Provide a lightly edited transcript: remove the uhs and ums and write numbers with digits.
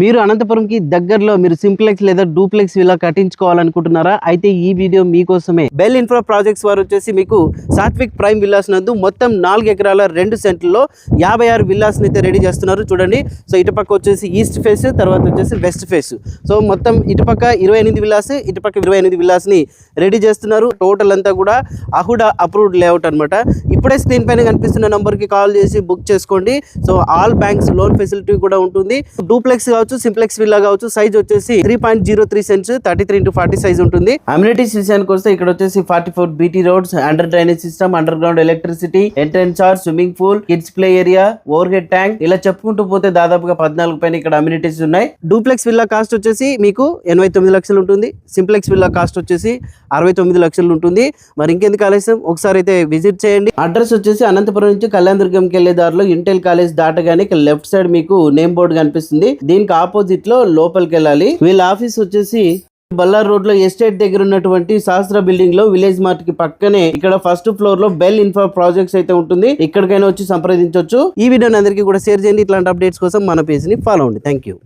మీరు అనంతపురంకి దగ్గరలో మీరు సింప్లెక్స్ లేదా డూప్లెక్స్ విలా కట్టించుకోవాలనుకుంటున్నారా? అయితే ఈ వీడియో మీకోసమే. బెల్ ఇన్ఫ్రా ప్రాజెక్ట్స్ వారు వచ్చేసి మీకు సాత్విక్ ప్రైమ్ విల్లాస్ నందు మొత్తం 4 ఎకరాల 2 సెంట్లలో 56 విల్లాస్ అయితే రెడీ చేస్తున్నారు. చూడండి, సో ఇటుపక్క వచ్చేసి ఈస్ట్ ఫేస్, తర్వాత వచ్చేసి వెస్ట్ ఫేస్. సో మొత్తం ఇటుపక్క 28 విల్లాస్, ఇటుపక్క 28 విల్లాస్ ని రెడీ చేస్తున్నారు. టోటల్ అంతా కూడా అహుడా అప్రూవ్డ్ లేఅవుట్ అనమాట. ఇప్పుడే స్క్రీన్ పైన కనిపిస్తున్న నంబర్ కి కాల్ చేసి బుక్ చేసుకోండి. So all banks loan facility కూడా ఉంటుంది. డూప్లెక్స్ కావచ్చు, సింప్లెక్స్ విల్లా కావచ్చు, సైజ్ వచ్చేసి 3.03 సెంట్స్ 33x40 సైజ్ ఉంటుంది. అమ్యూనిటీస్ విషయానికి వస్తే ఇక్కడ వచ్చేసి 44 BT roads, under drainage system, under ground electricity, entrance charge, swimming pool, kids play area, over head tank, ఇలా చెప్పుకుంటూ పోతే దాదాపుగా 14 పైన ఇక్కడ అమ్యూనిటీస్ ఉన్నాయి. డూప్లెక్స్ విల్లా కాస్ట్ వచ్చేసి మీకు 89 లక్షలు ఉంటుంది. సింప్లెక్స్ విల్లా కాస్ట్ వచ్చేసి 69 లక్షలు ఉంటుంది. మరి ఇంకెందుకు ఆలస్యం, ఒకసారి అయితే విజిట్ చేయండి. అడ్రస్ వచ్చేసి అనంతపురం నుంచి కళ్యాణదుర్గంకి వెళ్లే దారిలో ఇంటెల్ కాలేజ్ దాటగానే లెఫ్ట్ సైడ్ మీకు నేమ్ బోర్డు కనిపిస్తుంది. దీనికి ఆపోజిట్ లో లోపలికి వెళ్ళాలి. వీళ్ళ ఆఫీస్ వచ్చేసి బల్లార్ రోడ్ లో ఎస్టేట్ దగ్గర ఉన్నటువంటి శాస్త్ర బిల్డింగ్ లో విలేజ్ మార్ట్ కి పక్కనే ఇక్కడ ఫస్ట్ ఫ్లోర్ లో బెల్ ఇన్ఫ్రా ప్రాజెక్ట్స్ అయితే ఉంటుంది. ఇక్కడికైనా వచ్చి సంప్రదించవచ్చు. ఈ వీడియోని అందరికీ కూడా షేర్ చేయండి. ఇట్లాంటి అప్డేట్స్ కోసం మన పేజ్ ని ఫాలో అవ్వండి. Thank you.